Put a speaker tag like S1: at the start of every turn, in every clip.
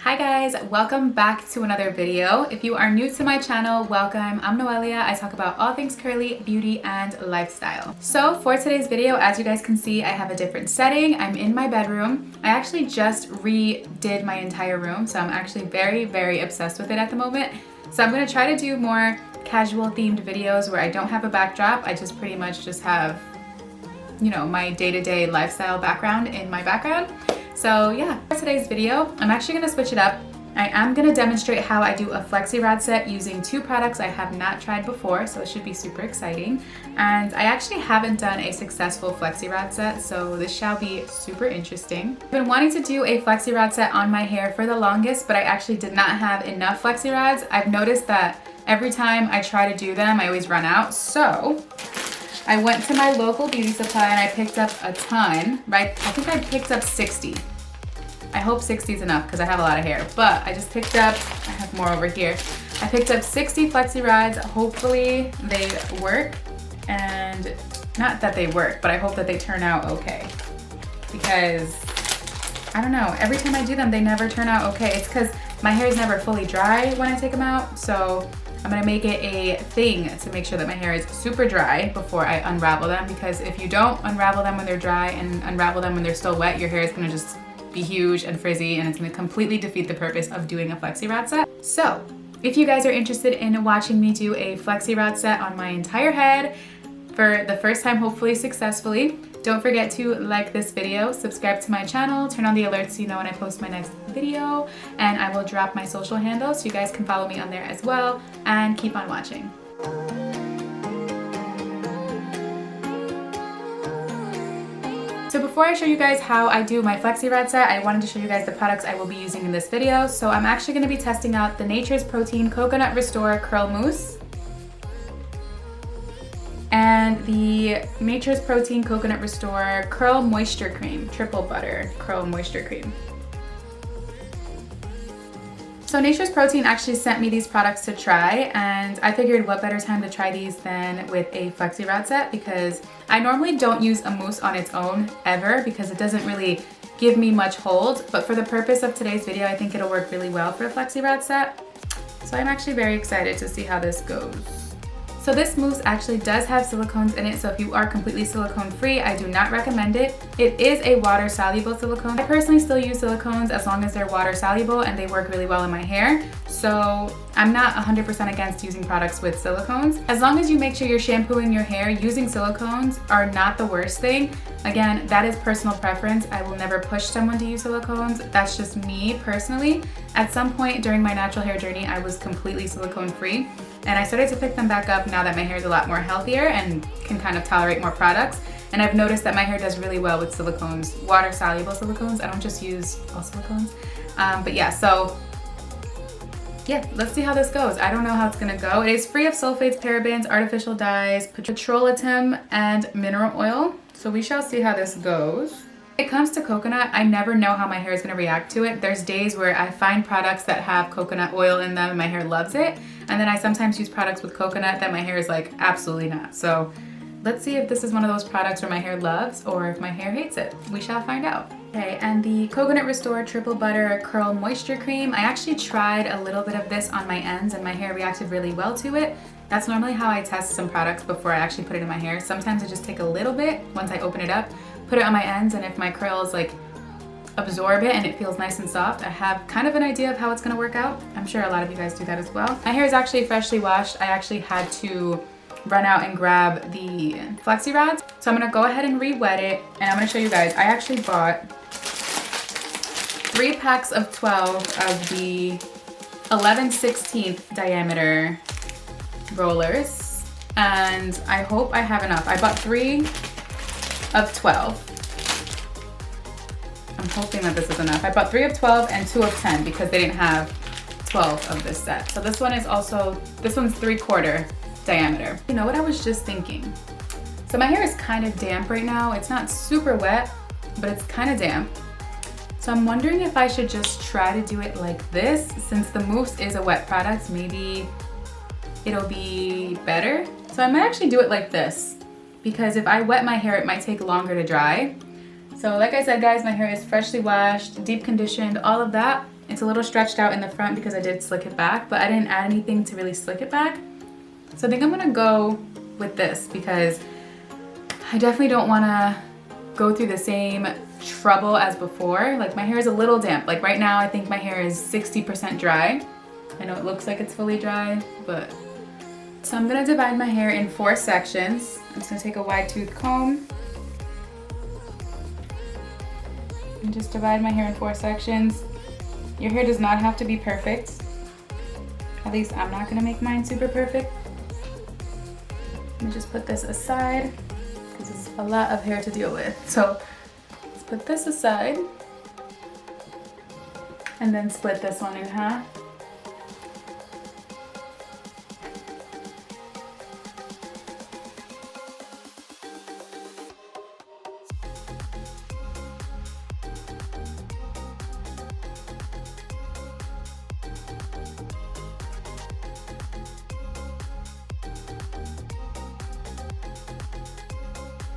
S1: Hi guys, welcome back to another video. If you are new to my channel, welcome. I'm Noelia. I talk about all things curly, beauty, and lifestyle. So for today's video, as you guys can see, I have a different setting. I'm in my bedroom. I actually just redid my entire room, so I'm actually very obsessed with it at the moment. So I'm gonna try to do more casual themed videos where I don't have a backdrop. I just pretty much just have, you know, my day-to-day lifestyle background in my background. So yeah, for today's video, I'm actually gonna switch it up. I am gonna demonstrate how I do a Flexi rod set using two products I have not tried before, so it should be super exciting. And I actually haven't done a successful Flexi rod set, so this shall be super interesting. I've been wanting to do a Flexi rod set on my hair for the longest, but I actually did not have enough Flexi rods. I've noticed that every time I try to do them, I always run out. So I went to my local beauty supply and I picked up a ton, right? I think I picked up 60. I hope 60 is enough because I have a lot of hair, but I just picked up, I have more over here. I picked up 60 Flexi rods. Hopefully they work, and not that they work, but I hope that they turn out okay. Because, I don't know, every time I do them, they never turn out okay. It's because my hair is never fully dry when I take them out, so I'm gonna make it a thing to make sure that my hair is super dry before I unravel them, because if you don't unravel them when they're dry and unravel them when they're still wet, your hair is gonna just be huge and frizzy, and it's gonna completely defeat the purpose of doing a Flexi rod set. So if you guys are interested in watching me do a Flexi rod set on my entire head for the first time, hopefully successfully, don't forget to like this video, subscribe to my channel, turn on the alerts so you know when I post my next video, and I will drop my social handles so you guys can follow me on there as well, and keep on watching. So before I show you guys how I do my Flexi rod set, I wanted to show you guys the products I will be using in this video. So I'm actually going to be testing out the Nature's Protein Coconut Restore Curl Mousse and the Nature's Protein Coconut Restore Curl Moisture Cream, Triple Butter Curl Moisture Cream. So Nature's Protein actually sent me these products to try, and I figured what better time to try these than with a Flexi rod set, because I normally don't use a mousse on its own ever because it doesn't really give me much hold, but for the purpose of today's video, I think it'll work really well for a Flexi rod set. So I'm actually very excited to see how this goes. So this mousse actually does have silicones in it, so if you are completely silicone free, I do not recommend it. It is a water soluble silicone. I personally still use silicones as long as they're water soluble and they work really well in my hair. So I'm not 100% against using products with silicones. As long as you make sure you're shampooing your hair, using silicones are not the worst thing. Again, that is personal preference. I will never push someone to use silicones. That's just me personally. At some point during my natural hair journey, I was completely silicone free. And I started to pick them back up now that my hair is a lot more healthier and can kind of tolerate more products. And I've noticed that my hair does really well with silicones, water soluble silicones. I don't just use all silicones. But yeah, so yeah, let's see how this goes. I don't know how it's gonna go. It is free of sulfates, parabens, artificial dyes, petrolatum, and mineral oil. So we shall see how this goes. When it comes to coconut, I never know how my hair is gonna react to it. There's days where I find products that have coconut oil in them and my hair loves it. And then I sometimes use products with coconut that my hair is like, absolutely not. So let's see if this is one of those products where my hair loves or if my hair hates it. We shall find out. Okay, and the Coconut Restore Triple Butter Curl Moisture Cream, I actually tried a little bit of this on my ends and my hair reacted really well to it. That's normally how I test some products before I actually put it in my hair. Sometimes I just take a little bit once I open it up, put it on my ends, and if my curls like absorb it and it feels nice and soft, I have kind of an idea of how it's gonna work out. I'm sure a lot of you guys do that as well. My hair is actually freshly washed. I actually had to run out and grab the Flexi rods. So I'm gonna go ahead and re-wet it, and I'm gonna show you guys. I actually bought 3 packs of 12 of the 11/16 diameter rollers, and I hope I have enough. I bought 3 of 12. I'm hoping that this is enough. I bought 3 of 12 and 2 of 10 because they didn't have 12 of this set. So this one is also, this one's 3/4 diameter. You know what I was just thinking? So my hair is kind of damp right now. It's not super wet, but it's kind of damp. So I'm wondering if I should just try to do it like this. Since the mousse is a wet product, maybe it'll be better. So I might actually do it like this, because if I wet my hair, it might take longer to dry. So like I said, guys, my hair is freshly washed, deep conditioned, all of that. It's a little stretched out in the front because I did slick it back, but I didn't add anything to really slick it back. So I think I'm gonna go with this because I definitely don't wanna go through the same trouble as before. Like my hair is a little damp. Like right now I think my hair is 60% dry. I know it looks like it's fully dry, but. So I'm gonna divide my hair in 4 sections. I'm just gonna take a wide tooth comb and just divide my hair in 4 sections. Your hair does not have to be perfect. At least I'm not gonna make mine super perfect. Let me just put this aside because it's a lot of hair to deal with. So let's put this aside and then split this one in half.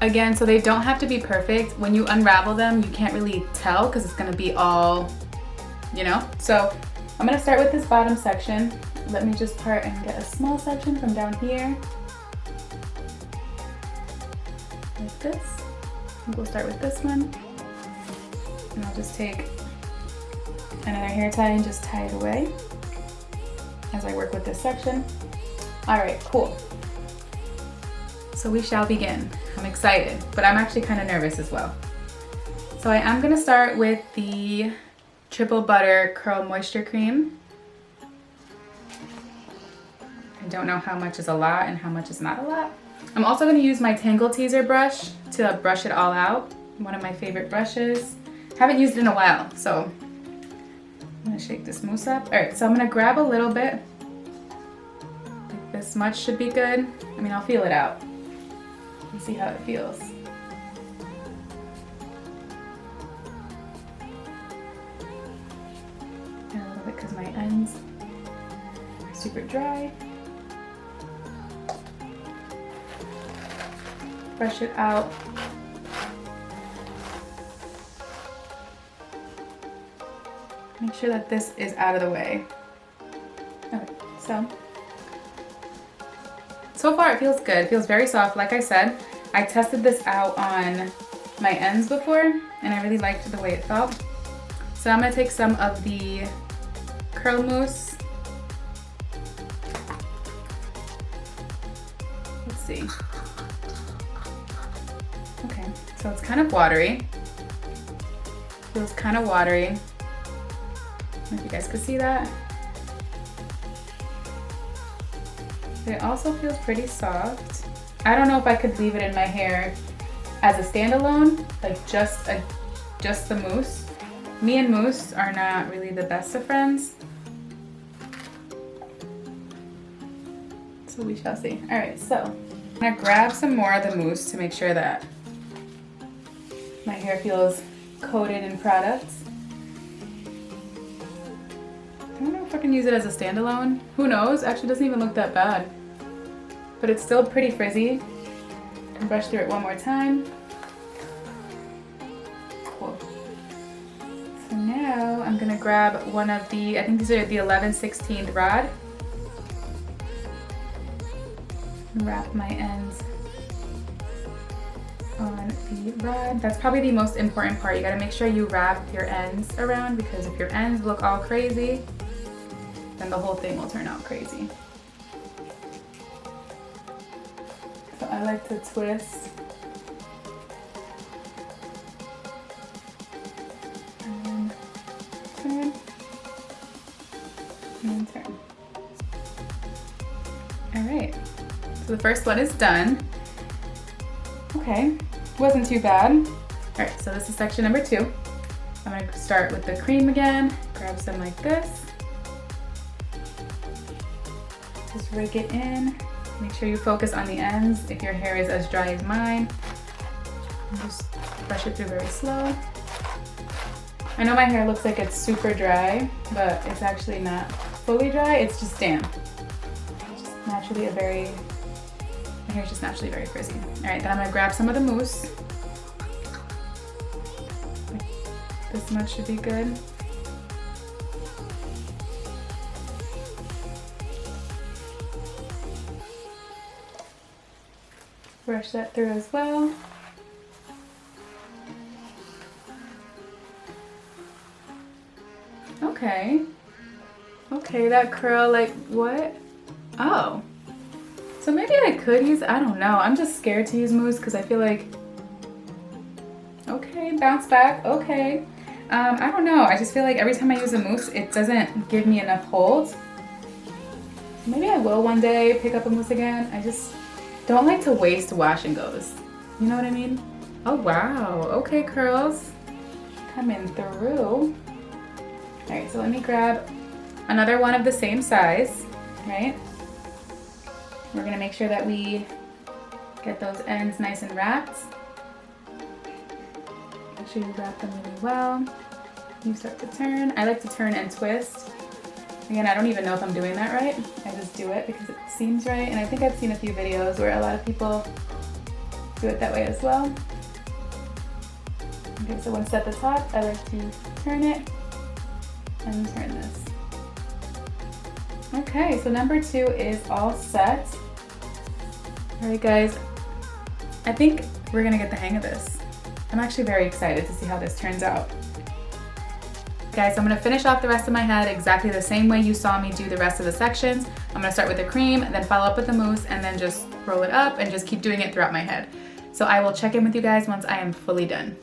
S1: Again, so they don't have to be perfect. When you unravel them, you can't really tell because it's gonna be all, you know? So I'm gonna start with this bottom section. Let me just part and get a small section from down here. Like this. I think we'll start with this one. And I'll just take another hair tie and just tie it away as I work with this section. All right, cool. So we shall begin. I'm excited, but I'm actually kind of nervous as well. So I am gonna start with the Triple Butter Curl Moisture Cream. I don't know how much is a lot and how much is not a lot. I'm also gonna use my Tangle Teezer brush to brush it all out. One of my favorite brushes. Haven't used it in a while, so I'm gonna shake this mousse up. All right, so I'm gonna grab a little bit. Like this much should be good. I mean, I'll feel it out and see how it feels. And a little bit because my ends are super dry. Brush it out. Make sure that this is out of the way. Okay, so far it feels good. It feels very soft. Like I said, I tested this out on my ends before and I really liked the way it felt. So I'm gonna take some of the curl mousse. Let's see. Okay, so it's kind of watery. Feels kind of watery. I don't know if you guys could see that. It also feels pretty soft. I don't know if I could leave it in my hair as a standalone, like just the mousse. Me and mousse are not really the best of friends. So we shall see. All right, so I'm gonna grab some more of the mousse to make sure that my hair feels coated in products. I don't know if I can use it as a standalone. Who knows? Actually, it doesn't even look that bad. But it's still pretty frizzy. And brush through it one more time. Cool. So now I'm gonna grab one of the, I think these are the 11/16 rod. And wrap my ends on the rod. That's probably the most important part. You gotta make sure you wrap your ends around because if your ends look all crazy, then the whole thing will turn out crazy. So I like to twist and turn and turn. All right, so the first one is done. Okay, wasn't too bad. All right, so this is section number 2. I'm gonna start with the cream again, grab some like this. Just rake it in. Make sure you focus on the ends if your hair is as dry as mine. And just brush it through very slow. I know my hair looks like it's super dry, but it's actually not fully dry, it's just damp. It's just naturally my hair's just naturally very frizzy. All right, then I'm gonna grab some of the mousse. This much should be good. brush that through as well. Okay. Okay, that curl, like, what? Oh. So maybe I could use, I don't know. I'm just scared to use mousse because I feel like, okay, bounce back, okay. I don't know. I just feel like every time I use a mousse, it doesn't give me enough hold. Maybe I will one day pick up a mousse again. I just don't like to waste wash and goes. You know what I mean? Oh, wow. Okay, curls. Coming through. All right, so let me grab another one of the same size, right? We're gonna make sure that we get those ends nice and wrapped. Make sure you wrap them really well. You start to turn. I like to turn and twist. Again, I don't even know if I'm doing that right. I just do it because it seems right. And I think I've seen a few videos where a lot of people do it that way as well. Okay, so once at the top, I like to turn it and turn this. Okay, so number 2 is all set. All right, guys, I think we're gonna get the hang of this. I'm actually very excited to see how this turns out. Guys, I'm gonna finish off the rest of my head exactly the same way you saw me do the rest of the sections. I'm gonna start with the cream, then follow up with the mousse, and then just roll it up and just keep doing it throughout my head. So I will check in with you guys once I am fully done.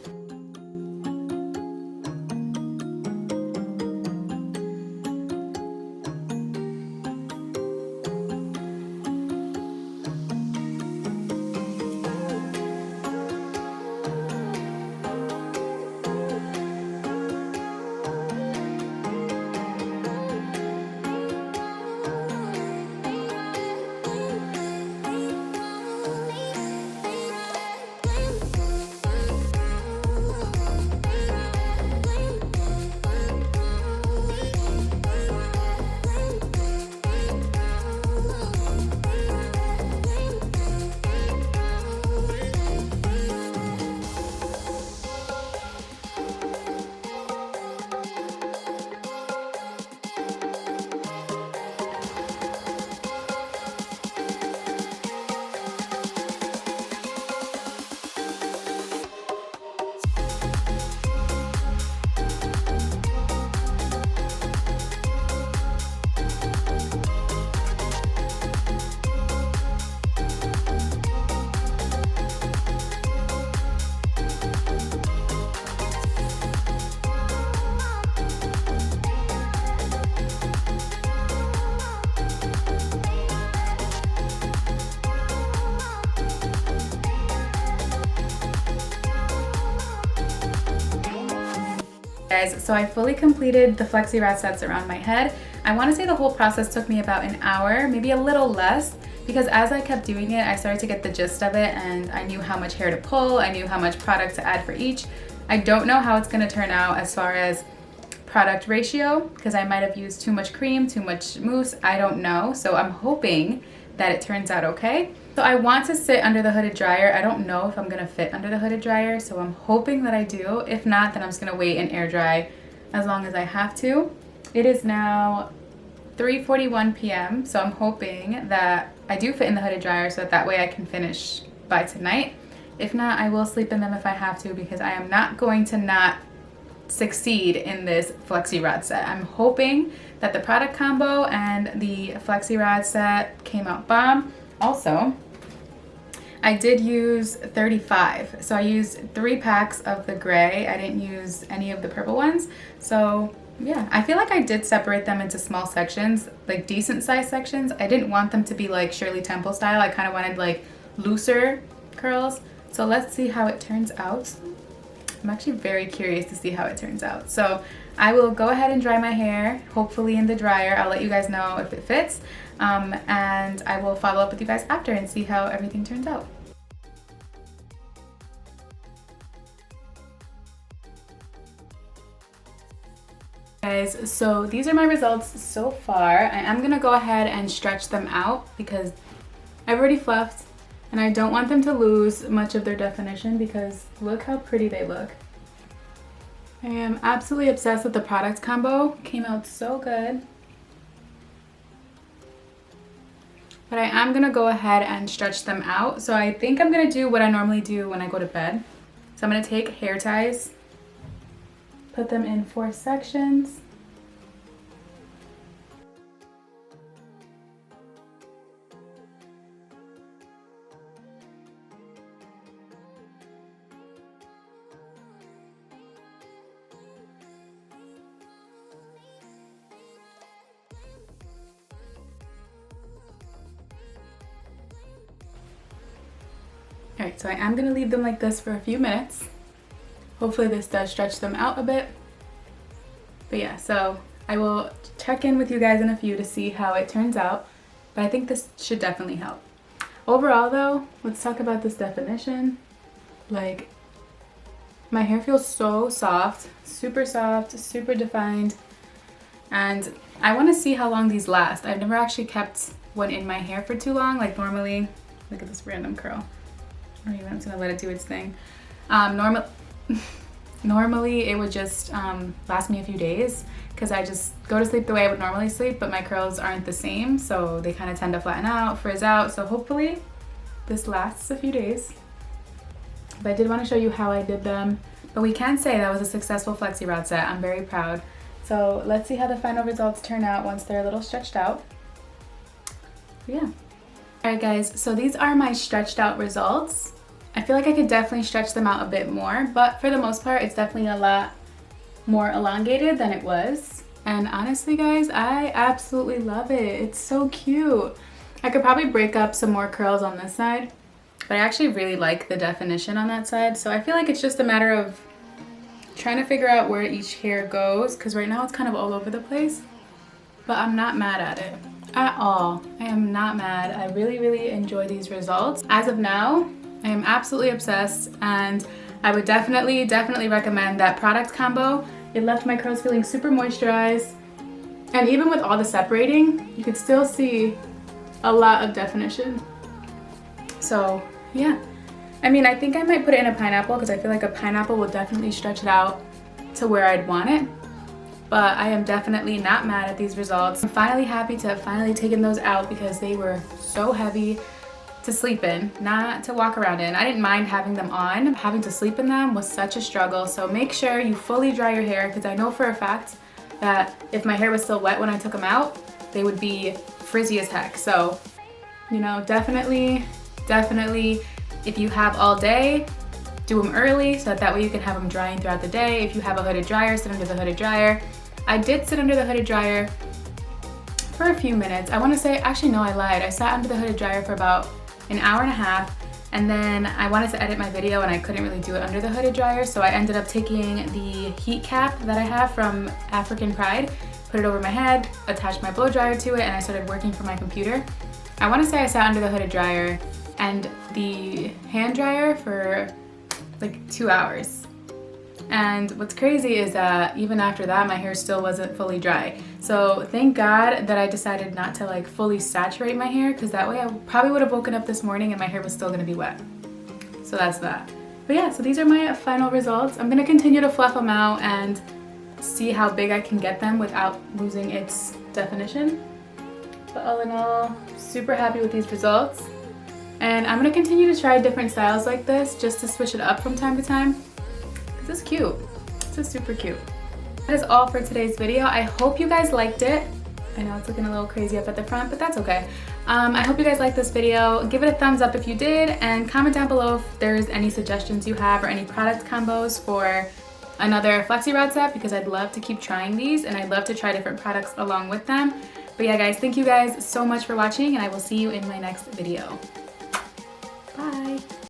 S1: Guys, so I fully completed the Flexi Rod sets around my head. I want to say the whole process took me about an hour, maybe a little less, because as I kept doing it, I started to get the gist of it and I knew how much hair to pull, I knew how much product to add for each. I don't know how it's going to turn out as far as product ratio, because I might have used too much cream, too much mousse, I don't know. So I'm hoping that it turns out okay. So I want to sit under the hooded dryer. I don't know if I'm gonna fit under the hooded dryer, so I'm hoping that I do. If not, then I'm just gonna wait and air dry as long as I have to. It is now 3:41 p.m. so I'm hoping that I do fit in the hooded dryer so that way I can finish by tonight. If not, I will sleep in them if I have to, because I am not going to not succeed in this Flexi Rod set. I'm hoping that the product combo and the Flexi Rod set came out bomb. Also, I did use 35, so I used 3 packs of the gray. I didn't use any of the purple ones. So yeah, I feel like I did separate them into small sections, like decent size sections. I didn't want them to be like Shirley Temple style. I kind of wanted like looser curls. So let's see how it turns out. I'm actually very curious to see how it turns out. So I will go ahead and dry my hair, hopefully in the dryer. I'll let you guys know if it fits. And I will follow up with you guys after and see how everything turns out. Guys, so these are my results so far. I am gonna go ahead and stretch them out because I've already fluffed and I don't want them to lose much of their definition, because look how pretty they look. I am absolutely obsessed with the product combo. Came out so good. but I am gonna go ahead and stretch them out. So I think I'm gonna do what I normally do when I go to bed. So I'm gonna take hair ties, put them in 4 sections. Alright, so I am going to leave them like this for a few minutes. Hopefully this does stretch them out a bit. But yeah, so I will check in with you guys in a few to see how it turns out. But I think this should definitely help. Overall though, let's talk about this definition. Like, my hair feels so soft, super defined. And I want to see how long these last. I've never actually kept one in my hair for too long. Like normally, look at this random curl. Or even I'm just gonna let it do its thing. Normally it would just last me a few days because I just go to sleep the way I would normally sleep, but my curls aren't the same, so they kind of tend to flatten out, frizz out. So hopefully this lasts a few days. But I did want to show you how I did them. But we can say that was a successful Flexi Rod set. I'm very proud. So let's see how the final results turn out once they're a little stretched out. Yeah. Alright guys, so these are my stretched out results. I feel like I could definitely stretch them out a bit more, but for the most part, it's definitely a lot more elongated than it was. And honestly guys, I absolutely love it. It's so cute. I could probably break up some more curls on this side, but I actually really like the definition on that side. So I feel like it's just a matter of trying to figure out where each hair goes, because right now it's kind of all over the place, but I'm not mad at it at all. I am not mad. I really enjoy these results. As of now, I am absolutely obsessed, and I would definitely recommend that product combo. It left my curls feeling super moisturized, and even with all the separating, you could still see a lot of definition. So yeah, I mean, I think I might put it in a pineapple because I feel like a pineapple will definitely stretch it out to where I'd want it. But I am definitely not mad at these results. I'm finally happy to have finally taken those out because they were so heavy to sleep in, not to walk around in. I didn't mind having them on. Having to sleep in them was such a struggle. So make sure you fully dry your hair, because I know for a fact that if my hair was still wet when I took them out, they would be frizzy as heck. So, you know, definitely, if you have all day, do them early so that way you can have them drying throughout the day. If you have a hooded dryer, sit under the hooded dryer. I did sit under the hooded dryer for a few minutes. I want to say, actually no, I lied. I sat under the hooded dryer for about an hour and a half, and then I wanted to edit my video and I couldn't really do it under the hooded dryer, so I ended up taking the heat cap that I have from African Pride, put it over my head, attached my blow dryer to it, and I started working from my computer. I want to say I sat under the hooded dryer and the hand dryer for like 2 hours. And what's crazy is that even after that, my hair still wasn't fully dry. So thank God that I decided not to like fully saturate my hair, because that way I probably would have woken up this morning and my hair was still gonna be wet. So that's that. But yeah, so these are my final results. I'm gonna continue to fluff them out and see how big I can get them without losing its definition. But all in all, super happy with these results. And I'm gonna continue to try different styles like this just to switch it up from time to time. This is cute. This is super cute. That is all for today's video. I hope you guys liked it. I know it's looking a little crazy up at the front, but that's okay. I hope you guys liked this video. Give it a thumbs up if you did, and comment down below if there's any suggestions you have or any product combos for another Flexi Rod set, because I'd love to keep trying these and I'd love to try different products along with them. But yeah guys, thank you guys so much for watching, and I will see you in my next video. Bye.